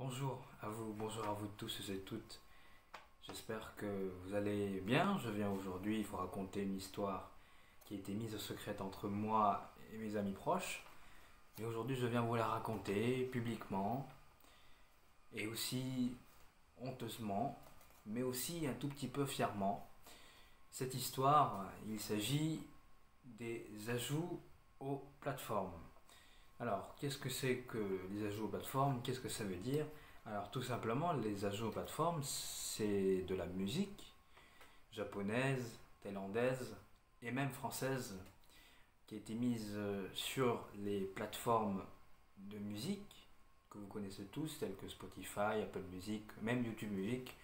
Bonjour à vous tous et toutes. J'espère que vous allez bien. Je viens aujourd'hui vous raconter une histoire qui a été mise au secret entre moi et mes amis proches. Et aujourd'hui, je viens vous la raconter publiquement et aussi honteusement, mais aussi un tout petit peu fièrement. Cette histoire, il s'agit des ajouts aux plateformes. Alors, qu'est-ce que c'est que les ajouts aux plateformes? Qu'est-ce que ça veut dire? Alors, tout simplement, les ajouts aux plateformes, c'est de la musique japonaise, thaïlandaise et même française qui a été mise sur les plateformes de musique que vous connaissez tous, telles que Spotify, Apple Music, même YouTube Music,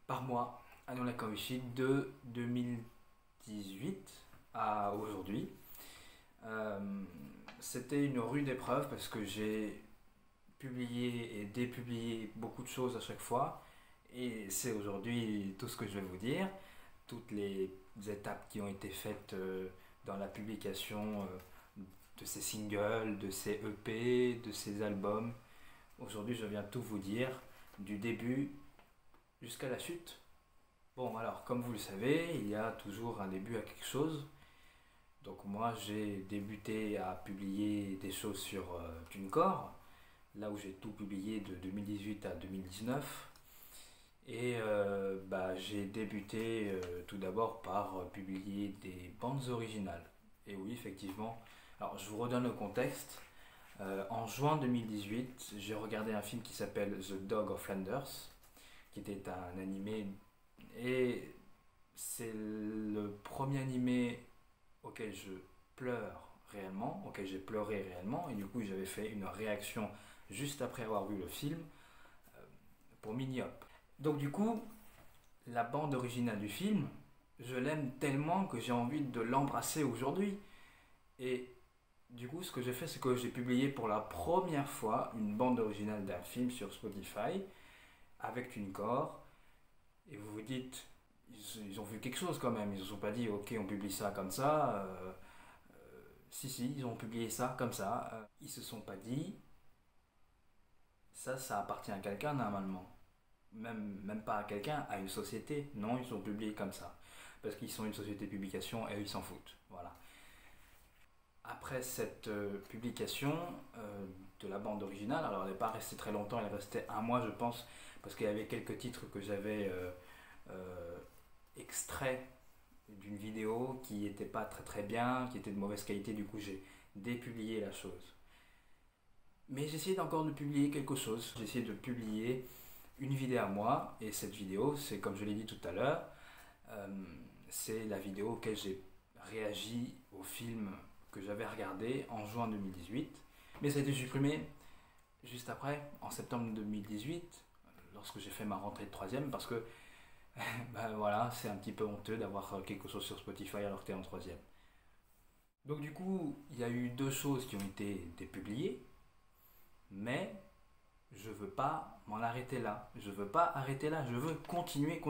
par mois, à la Kawishi de 2018 à aujourd'hui. Euh, C'était une rude épreuve parce que j'ai publié et dépublié beaucoup de choses à chaque fois. Et c'est aujourd'hui tout ce que je vais vous dire, toutes les étapes qui ont été faites dans la publication de ces singles, de ces EP, de ces albums. Aujourd'hui, je viens tout vous dire, du début jusqu'à la chute. Bon, alors, comme vous le savez, il y a toujours un début à quelque chose. Donc moi, j'ai débuté à publier des choses sur TuneCore, là où j'ai tout publié de 2018 à 2019. Et j'ai débuté tout d'abord par publier des bandes originales. Et oui, effectivement. Alors, je vous redonne le contexte. En juin 2018, j'ai regardé un film qui s'appelle The Dog of Flanders, qui était un animé. Et c'est le premier animé auquel je pleure réellement, auquel j'ai pleuré réellement. Et du coup, j'avais fait une réaction juste après avoir vu le film pour Mini Hop. Donc du coup, la bande originale du film, je l'aime tellement que j'ai envie de l'embrasser aujourd'hui. Et du coup, ce que j'ai fait, c'est que j'ai publié pour la première fois une bande originale d'un film sur Spotify avec TuneCore. Et vous vous dites, ils ont vu quelque chose quand même. Ils ne se sont pas dit, ok, on publie ça comme ça. Si, ils ont publié ça comme ça. Ils se sont pas dit, ça appartient à quelqu'un normalement. Même pas à quelqu'un, à une société. Non, ils sont publiés comme ça. Parce qu'ils sont une société de publication et ils s'en foutent. Voilà. Après cette publication de la bande originale, alors elle n'est pas restée très longtemps, elle est restée un mois je pense, parce qu'il y avait quelques titres que j'avais extraits d'une vidéo qui n'était pas très très bien, qui était de mauvaise qualité, du coup j'ai dépublié la chose. Mais j'ai essayé encore de publier quelque chose, j'ai essayé de publier une vidéo à moi, et cette vidéo, c'est comme je l'ai dit tout à l'heure, euh, c'est la vidéo auquel j'ai réagi au film que j'avais regardé en juin 2018, mais ça a été supprimé juste après, en septembre 2018, lorsque j'ai fait ma rentrée de troisième, parce que ben voilà, c'est un petit peu honteux d'avoir quelque chose sur Spotify alors que tu es en troisième. Donc du coup, il y a eu deux choses qui ont été dépubliées, mais je veux pas m'en arrêter là. Je veux pas arrêter là. Je veux continuer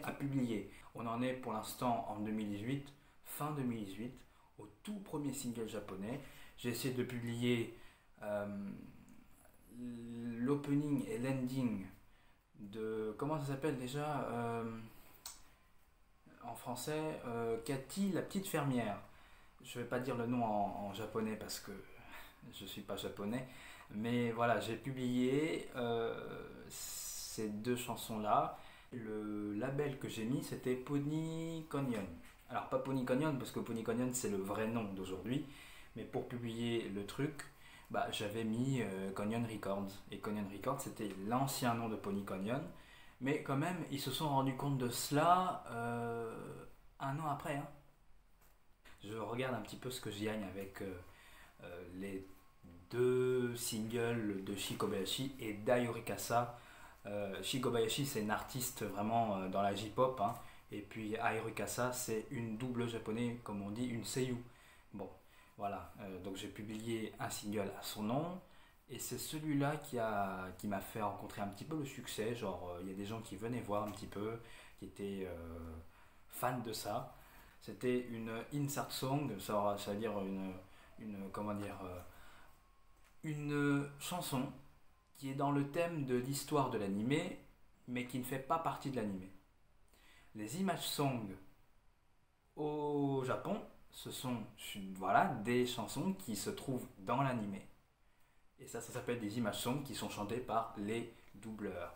à publier. On en est pour l'instant en 2018, fin 2018, au tout premier single japonais. J'ai essayé de publier euh, l'opening et l'ending de. Comment ça s'appelle déjà en français Cathy, la petite fermière. Je vais pas dire le nom en japonais parce que je suis pas japonais. Mais voilà, j'ai publié ces deux chansons-là. Le label que j'ai mis, c'était Pony Canyon. Alors, pas Pony Canyon, parce que Pony Canyon, c'est le vrai nom d'aujourd'hui. Mais pour publier le truc, j'avais mis Canyon Records. Et Canyon Records, c'était l'ancien nom de Pony Canyon. Mais quand même, ils se sont rendus compte de cela un an après. Hein. Je regarde un petit peu ce que je gagne avec les deux singles de Shikobayashi et d'Ayurikasa. Shikobayashi, c'est une artiste vraiment dans la J-pop, hein, et puis Ayurikasa, c'est une double japonais, comme on dit, une seiyuu. Bon, voilà, donc j'ai publié un single à son nom, et c'est celui-là qui m'a fait rencontrer un petit peu le succès. Genre, il y a des gens qui venaient voir un petit peu, qui étaient fans de ça. C'était une insert song, ça veut dire comment dire, une chanson qui est dans le thème de l'histoire de l'animé, mais qui ne fait pas partie de l'animé. Les image songs au Japon, ce sont voilà, des chansons qui se trouvent dans l'animé. Et ça s'appelle des image songs qui sont chantées par les doubleurs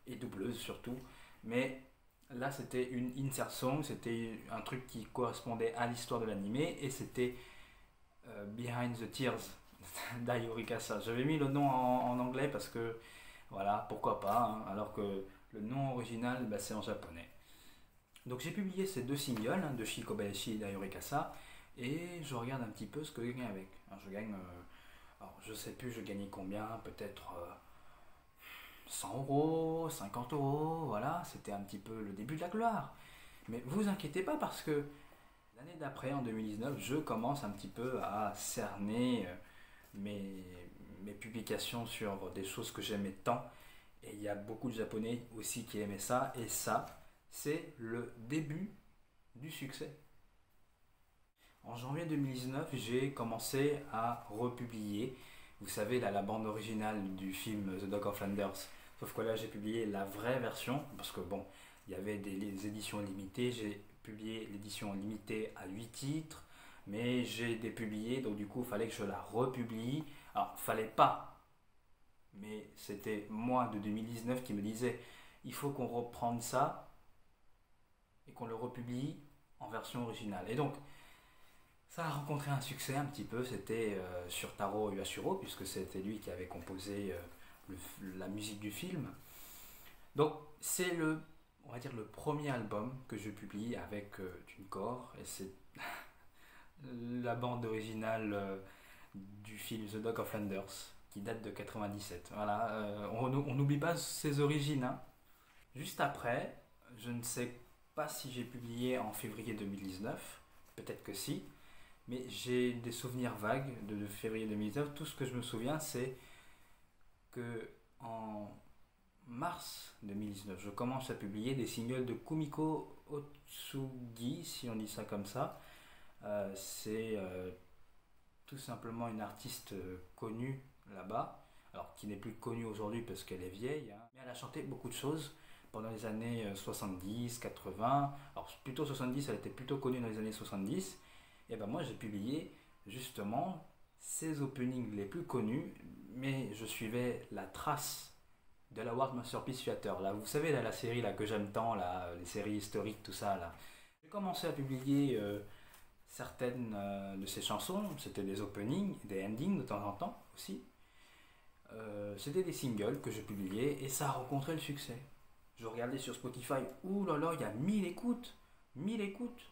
et doubleuses surtout. Mais là, c'était une insert song, c'était un truc qui correspondait à l'histoire de l'animé et c'était Behind the Tears d'Ayori Kasa. J'avais mis le nom en anglais parce que voilà, pourquoi pas, hein, alors que le nom original bah, c'est en japonais. Donc j'ai publié ces deux singles hein, de Shi Kobayashi et d'Ayori Kasa et je regarde un petit peu ce que je gagne avec. Alors, je gagne, alors je sais plus, je gagnais combien, peut-être 100 euros, 50 euros, voilà, c'était un petit peu le début de la gloire. Mais vous inquiétez pas parce que l'année d'après, en 2019, je commence un petit peu à cerner mes, mes publications sur des choses que j'aimais tant. Et il y a beaucoup de Japonais aussi qui aimaient ça. Et ça, c'est le début du succès. En janvier 2019, j'ai commencé à republier, vous savez, là, la bande originale du film The Dog of Flanders. Sauf que là, j'ai publié la vraie version, parce que bon, il y avait des éditions limitées. J'ai publié l'édition limitée à 8 titres, mais j'ai dépublié, donc du coup, il fallait que je la republie. Alors, fallait pas, mais c'était moi de 2019 qui me disait, il faut qu'on reprenne ça et qu'on le republie en version originale. Et donc, ça a rencontré un succès un petit peu, c'était sur Taro Yashiro, puisque c'était lui qui avait composé la musique du film. Donc c'est on va dire le premier album que je publie avec TuneCore, et c'est la bande originale du film The Dog of Flanders, qui date de 97. Voilà, on n'oublie pas ses origines. Hein. Juste après, je ne sais pas si j'ai publié en février 2019, peut-être que si, mais j'ai des souvenirs vagues de février 2019. Tout ce que je me souviens, c'est que en mars 2019, je commence à publier des singles de Kumiko Otsugi, si on dit ça comme ça. C'est tout simplement une artiste connue là-bas, alors qui n'est plus connue aujourd'hui parce qu'elle est vieille, hein. Mais elle a chanté beaucoup de choses pendant les années 70, 80. Alors plutôt 70, elle était plutôt connue dans les années 70. Et ben moi j'ai publié justement ses openings les plus connus, mais je suivais la trace de la World Masterpiece Theater. Là, vous savez, là, la série là, que j'aime tant, là, les séries historiques, tout ça. Là. J'ai commencé à publier certaines de ces chansons. C'était des openings, des endings de temps en temps aussi. C'était des singles que je publiais et ça a rencontré le succès. Je regardais sur Spotify, ouh là là, il y a 1000 écoutes. 1000 écoutes.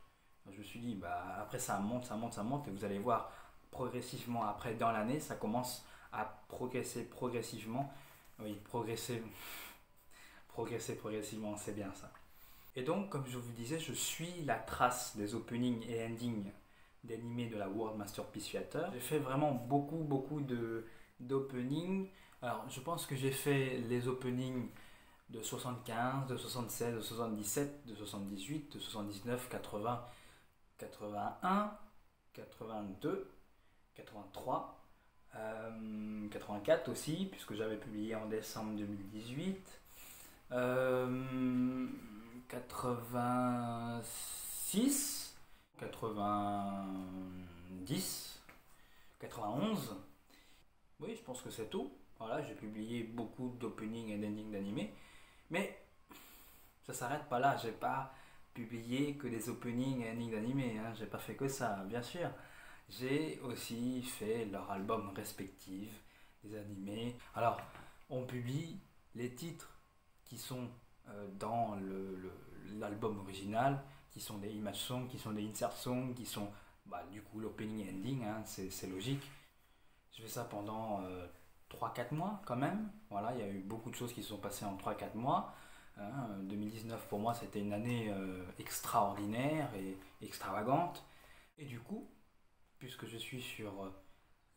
Je me suis dit, bah, après ça monte, ça monte, ça monte, et vous allez voir progressivement, après dans l'année, ça commence à progresser progressivement. Oui, progressivement, c'est bien ça. Et donc, comme je vous disais, je suis la trace des openings et endings d'animés de la World Masterpiece Theater. J'ai fait vraiment beaucoup d'openings. Alors, je pense que j'ai fait les openings de 75, de 76, de 77, de 78, de 79, 80, 81, 82, 83, 84 aussi, puisque j'avais publié en décembre 2018, 86, 90, 91. Oui, je pense que c'est tout. Voilà, j'ai publié beaucoup d'openings et d'endings d'animés, mais ça s'arrête pas là. J'ai pas publié que des openings et endings d'animés, hein. J'ai pas fait que ça, bien sûr. J'ai aussi fait leurs albums respectifs, des animés. Alors, on publie les titres qui sont dans l'album original, qui sont des image songs, qui sont des insert songs, qui sont bah, du coup l'opening et ending, hein, c'est logique. Je fais ça pendant 3-4 mois quand même. Voilà, il y a eu beaucoup de choses qui se sont passées en 3-4 mois. Hein. 2019 pour moi c'était une année extraordinaire et extravagante. Et du coup, puisque je suis sur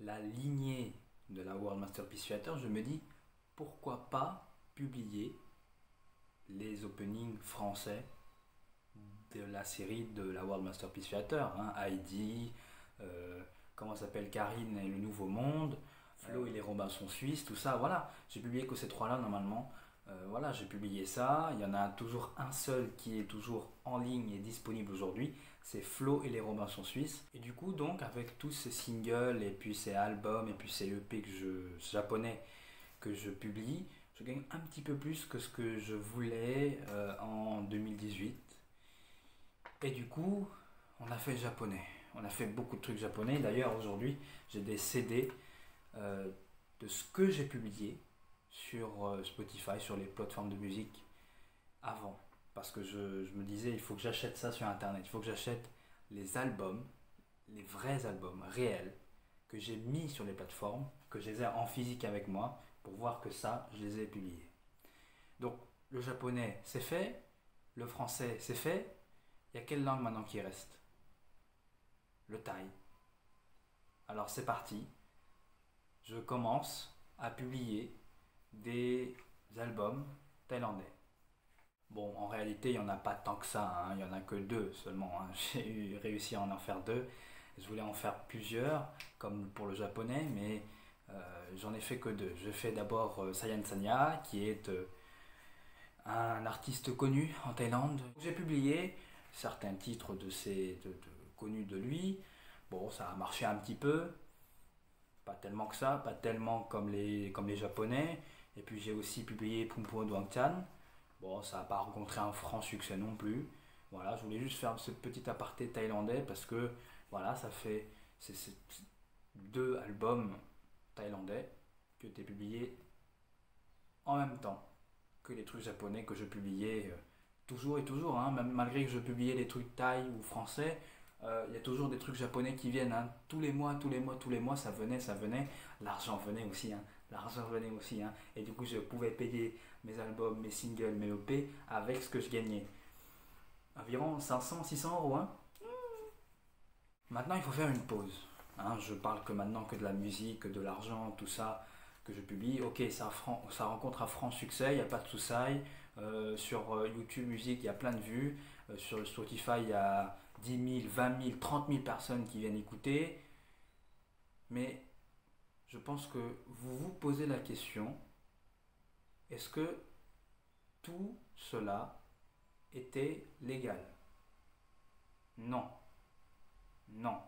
la lignée de la World Masterpiece Theater, je me dis pourquoi pas publier les openings français de la série de la World Masterpiece Theater, hein, Heidi, comment s'appelle, Karine et le Nouveau Monde. Flo et les Robinson Suisses, tout ça, voilà. J'ai publié que ces trois-là normalement. Voilà, j'ai publié ça. Il y en a toujours un seul qui est toujours en ligne et disponible aujourd'hui. C'est Flo et les Robinson Suisses. Et du coup, donc, avec tous ces singles et puis ces albums et puis ces EP japonais que je publie, je gagne un petit peu plus que ce que je voulais en 2018. Et du coup, on a fait japonais. On a fait beaucoup de trucs japonais. D'ailleurs, aujourd'hui, j'ai des CD de ce que j'ai publié sur Spotify, sur les plateformes de musique avant. Parce que je me disais, il faut que j'achète ça sur Internet. Il faut que j'achète les albums, les vrais albums réels que j'ai mis sur les plateformes, que je les ai en physique avec moi, pour voir que ça, je les ai publiés. Donc, le japonais, c'est fait. Le français, c'est fait. Il y a quelle langue maintenant qui reste? Le thaï. Alors, c'est parti. Je commence à publier des albums thaïlandais. Bon, en réalité, il n'y en a pas tant que ça, hein. Il n'y en a que deux seulement, hein. J'ai réussi à en faire deux. Je voulais en faire plusieurs, comme pour le japonais, mais j'en ai fait que deux. Je fais d'abord Sayan Sanya, qui est un artiste connu en Thaïlande. J'ai publié certains titres connus de lui. Bon, ça a marché un petit peu, pas tellement que ça, pas tellement comme les japonais. Et puis j'ai aussi publié Pumpo Duangchan. Bon, ça n'a pas rencontré un franc succès non plus. Voilà, je voulais juste faire ce petit aparté thaïlandais parce que voilà, ça fait c'est deux albums thaïlandais qui ont été publiés en même temps que les trucs japonais que je publiais toujours et toujours, hein. Même malgré que je publiais les trucs thaï ou français, il y a toujours des trucs japonais qui viennent, hein. Tous les mois, tous les mois, ça venait, ça venait. L'argent venait aussi, hein. L'argent venait aussi, hein. Et du coup, je pouvais payer mes albums, mes singles, mes EP avec ce que je gagnais. Environ 500, 600 euros, hein. Maintenant, il faut faire une pause, hein. Je parle que maintenant que de la musique, de l'argent, tout ça que je publie. Ok, ça rencontre un franc succès, il n'y a pas de soucis. Sur YouTube Music, il y a plein de vues. Sur Spotify, il y a 10 000, 20 000, 30 000 personnes qui viennent écouter. Mais je pense que vous vous posez la question, est-ce que tout cela était légal? Non. Non.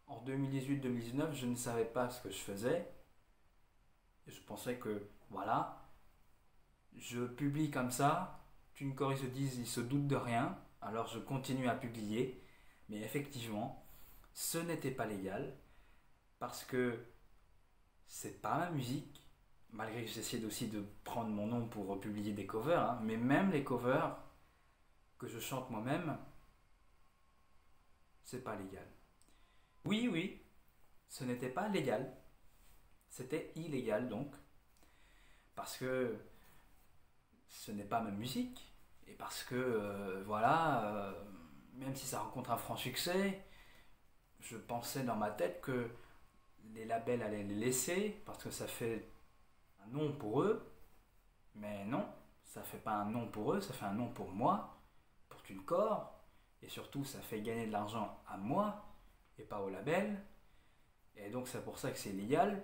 En 2018-2019, je ne savais pas ce que je faisais. Et je pensais que, voilà, je publie comme ça, une corps ils se disent, ils se doutent de rien, alors je continue à publier. Mais effectivement, ce n'était pas légal parce que c'est pas ma musique, malgré que j'essaie aussi de prendre mon nom pour publier des covers, hein, mais même les covers que je chante moi-même, c'est pas légal. Oui, oui, ce n'était pas légal, c'était illégal donc, parce que ce n'est pas ma musique, et parce que, même si ça rencontre un franc succès, je pensais dans ma tête que les labels allaient les laisser, parce que ça fait un nom pour eux, mais non, ça fait pas un nom pour eux, ça fait un nom pour moi, pour TuneCore, et surtout ça fait gagner de l'argent à moi, et pas au label, et donc c'est pour ça que c'est légal.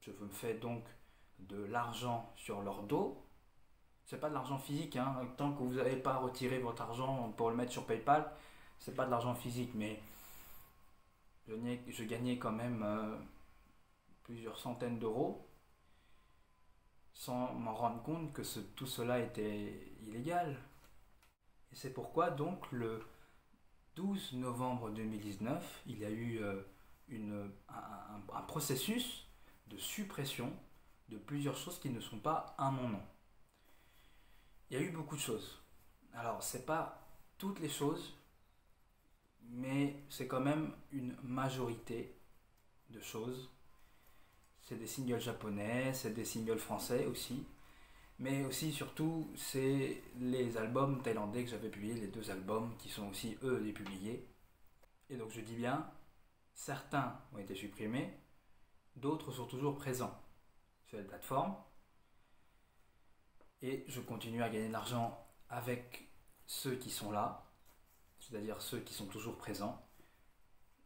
Je me fais donc de l'argent sur leur dos. C'est pas de l'argent physique, hein. Tant que vous n'avez pas retiré votre argent pour le mettre sur PayPal, c'est pas de l'argent physique, mais je gagnais quand même plusieurs centaines d'euros sans m'en rendre compte que tout cela était illégal. Et c'est pourquoi donc le 12 novembre 2019, il y a eu un processus de suppression de plusieurs choses qui ne sont pas à mon nom. Il y a eu beaucoup de choses. Alors, c'est pas toutes les choses, mais c'est quand même une majorité de choses. C'est des singles japonais, c'est des singles français aussi, mais aussi surtout c'est les albums thaïlandais que j'avais publiés, les deux albums qui sont aussi eux les publiés. Et donc je dis bien, certains ont été supprimés, d'autres sont toujours présents sur les plateformes. Et je continue à gagner de l'argent avec ceux qui sont là, c'est-à-dire ceux qui sont toujours présents.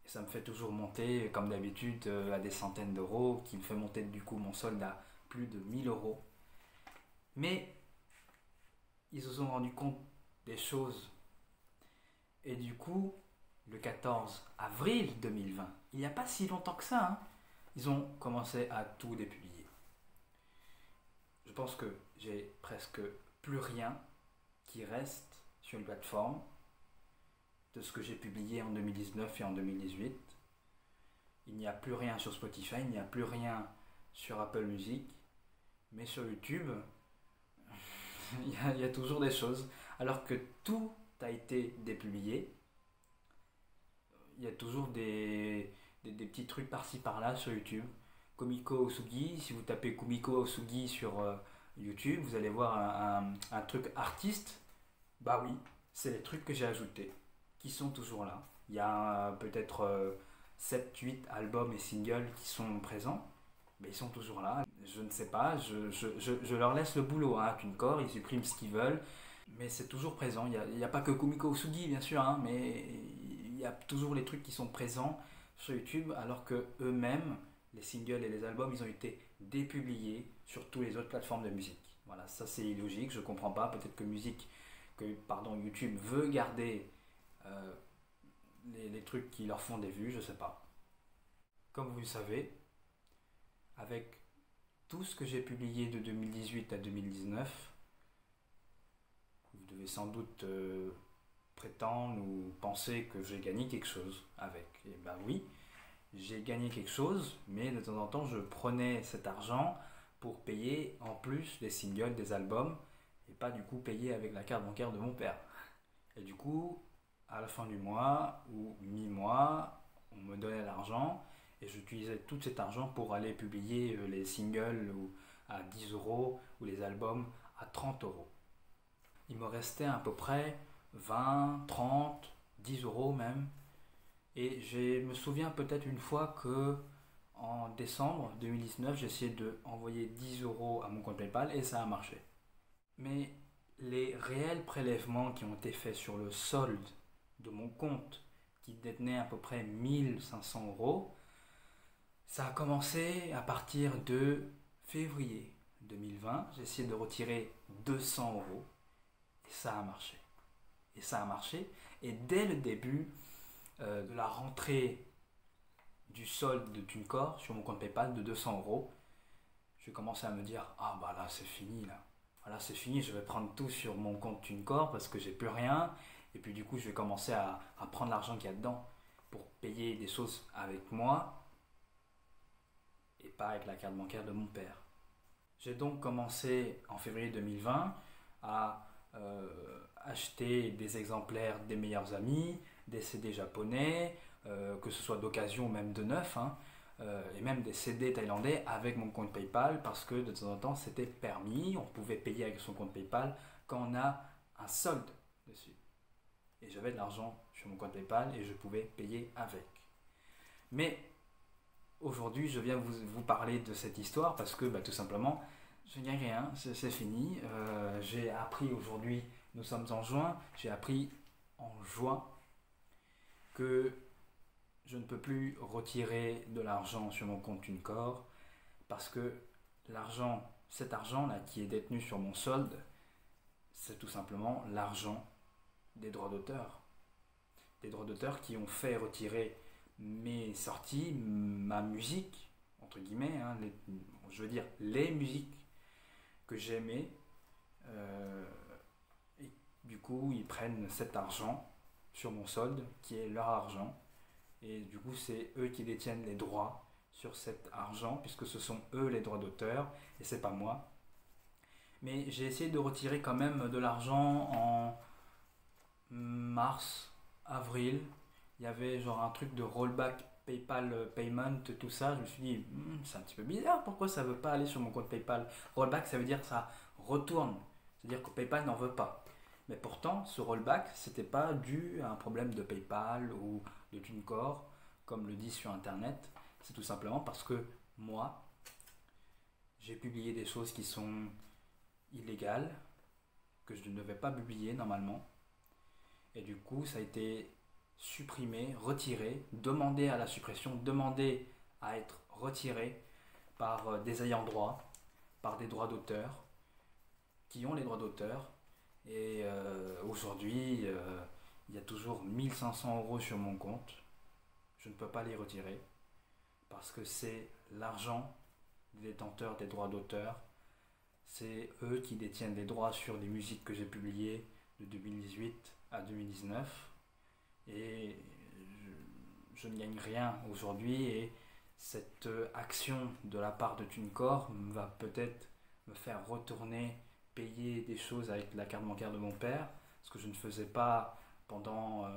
Et ça me fait toujours monter, comme d'habitude, à des centaines d'euros, qui me fait monter du coup mon solde à plus de 1000 euros. Mais ils se sont rendus compte des choses. Et du coup, le 14 avril 2020, il n'y a pas si longtemps que ça, hein, ils ont commencé à tout dépublier. Je pense que j'ai presque plus rien qui reste sur une plateforme de ce que j'ai publié en 2019 et en 2018. Il n'y a plus rien sur Spotify, il n'y a plus rien sur Apple Music, mais sur YouTube, il y a toujours des choses. Alors que tout a été dépublié, il y a toujours des petits trucs par-ci par-là sur YouTube. Kumiko Osugi, si vous tapez Kumiko Osugi sur YouTube, vous allez voir un truc artiste. Bah oui, c'est les trucs que j'ai ajoutés qui sont toujours là. Il y a peut-être 7-8 albums et singles qui sont présents, mais ils sont toujours là. Je ne sais pas, je leur laisse le boulot, hein, TuneCore, ils suppriment ce qu'ils veulent, mais c'est toujours présent. Il n'y a pas que Kumiko Osugi, bien sûr, hein, mais il y a toujours les trucs qui sont présents sur YouTube, alors que eux-mêmes, les singles et les albums, ils ont été dépubliés sur toutes les autres plateformes de musique. Voilà, ça c'est illogique, je comprends pas. Peut-être que YouTube veut garder euh, les trucs qui leur font des vues, je sais pas. Comme vous le savez, avec tout ce que j'ai publié de 2018 à 2019, vous devez sans doute prétendre ou penser que j'ai gagné quelque chose avec. Et ben oui, j'ai gagné quelque chose, mais de temps en temps, je prenais cet argent pour payer en plus des singles, des albums, et pas du coup payer avec la carte bancaire de mon père. Et du coup, à la fin du mois ou mi-mois, on me donnait l'argent et j'utilisais tout cet argent pour aller publier les singles à 10 euros ou les albums à 30 euros. Il me restait à peu près 20, 30, 10 euros même. Et je me souviens peut-être une fois que en décembre 2019, j'ai essayé d'envoyer 10 euros à mon compte PayPal et ça a marché. Mais les réels prélèvements qui ont été faits sur le solde de mon compte, qui détenait à peu près 1500 euros, ça a commencé à partir de février 2020. J'ai essayé de retirer 200 euros et ça a marché. Et ça a marché. Et dès le début de la rentrée du solde de TuneCore sur mon compte PayPal de 200 euros, j'ai commencé à me dire: ah bah là c'est fini là. Voilà, c'est fini, je vais prendre tout sur mon compte TuneCore parce que j'ai plus rien. Et puis du coup, je vais commencer à prendre l'argent qu'il y a dedans pour payer des choses avec moi et pas avec la carte bancaire de mon père. J'ai donc commencé en février 2020 à acheter des exemplaires des meilleurs amis, des CD japonais, que ce soit d'occasion ou même de neuf, hein, et même des CD thaïlandais avec mon compte PayPal parce que de temps en temps c'était permis, on pouvait payer avec son compte PayPal quand on a un solde dessus. Et j'avais de l'argent sur mon compte PayPal et je pouvais payer avec. Mais aujourd'hui, je viens vous parler de cette histoire parce que tout simplement, je n'ai rien, c'est fini. J'ai appris aujourd'hui, nous sommes en juin, j'ai appris en juin que je ne peux plus retirer de l'argent sur mon compte TuneCore parce que cet argent-là qui est détenu sur mon solde, c'est tout simplement l'argent des droits d'auteur. Des droits d'auteur qui ont fait retirer mes sorties, ma musique, entre guillemets, hein, je veux dire les musiques que j'aimais. Et du coup, ils prennent cet argent sur mon solde, qui est leur argent. Et du coup, c'est eux qui détiennent les droits sur cet argent, puisque ce sont eux les droits d'auteur, et c'est pas moi. Mais j'ai essayé de retirer quand même de l'argent en mars, avril. Il y avait genre un truc de rollback PayPal payment, tout ça. Je me suis dit, c'est un petit peu bizarre, pourquoi ça veut pas aller sur mon compte PayPal? Rollback, ça veut dire que ça retourne, c'est-à-dire que PayPal n'en veut pas. Mais pourtant, ce rollback, c'était pas dû à un problème de PayPal ou de TuneCore, comme le dit sur Internet. C'est tout simplement parce que moi, j'ai publié des choses qui sont illégales, que je ne devais pas publier normalement. Et du coup, ça a été supprimer, retirer, demander à la suppression, demander à être retiré par des ayants droit, par des droits d'auteur, qui ont les droits d'auteur. Et aujourd'hui, il y a toujours 1 500 € sur mon compte. Je ne peux pas les retirer parce que c'est l'argent des détenteurs des droits d'auteur. C'est eux qui détiennent les droits sur les musiques que j'ai publiées de 2018 à 2019. Et je ne gagne rien aujourd'hui. Et cette action de la part de TuneCore va peut-être me faire retourner payer des choses avec la carte bancaire de mon père, ce que je ne faisais pas pendant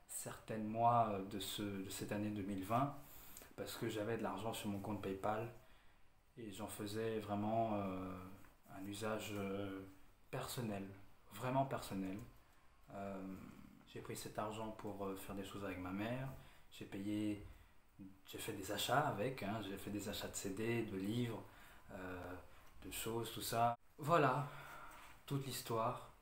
certains mois de cette année 2020, parce que j'avais de l'argent sur mon compte PayPal et j'en faisais vraiment un usage personnel, vraiment personnel. Euh, j'ai pris cet argent pour faire des choses avec ma mère, j'ai payé, j'ai fait des achats avec, hein, j'ai fait des achats de CD, de livres, euh, de choses, tout ça. Voilà, toute l'histoire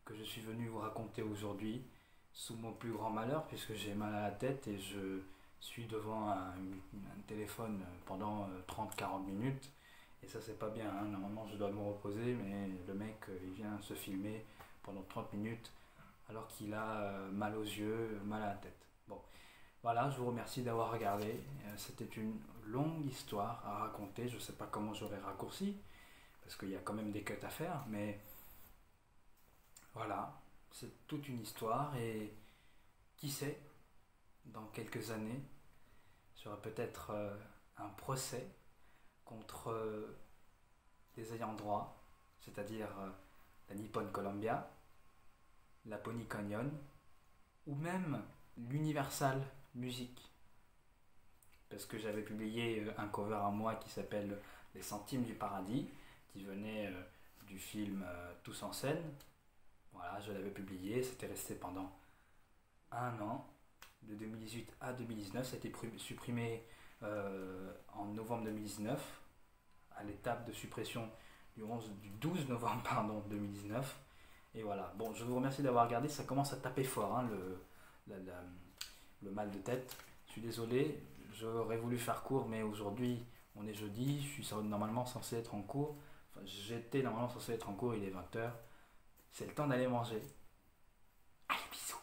que je suis venu vous raconter aujourd'hui, sous mon plus grand malheur, puisque j'ai mal à la tête et je suis devant un téléphone pendant 30-40 minutes. Et ça, c'est pas bien, hein. Normalement, je dois me reposer, mais le mec, il vient se filmer pendant 30 minutes alors qu'il a mal aux yeux, mal à la tête. Bon, voilà, je vous remercie d'avoir regardé. C'était une longue histoire à raconter. Je sais pas comment j'aurais raccourci, parce qu'il y a quand même des cuts à faire, mais voilà, c'est toute une histoire et qui sait, dans quelques années, j'aurai peut-être un procès contre des ayants droit, c'est-à-dire la Nippon Columbia, la Pony Canyon ou même l'Universal Music. Parce que j'avais publié un cover à moi qui s'appelle Les Centimes du Paradis, qui venait du film Tous en scène. Voilà, je l'avais publié, c'était resté pendant un an, de 2018 à 2019. Ça a été supprimé en novembre 2019, à l'étape de suppression du 12 novembre pardon, 2019. Et voilà, bon, je vous remercie d'avoir regardé, ça commence à taper fort, hein, le mal de tête. Je suis désolé, j'aurais voulu faire court, mais aujourd'hui, on est jeudi, je suis normalement censé être en cours. Enfin, j'étais normalement censé être en cours, il est 20h. C'est le temps d'aller manger. Allez, bisous.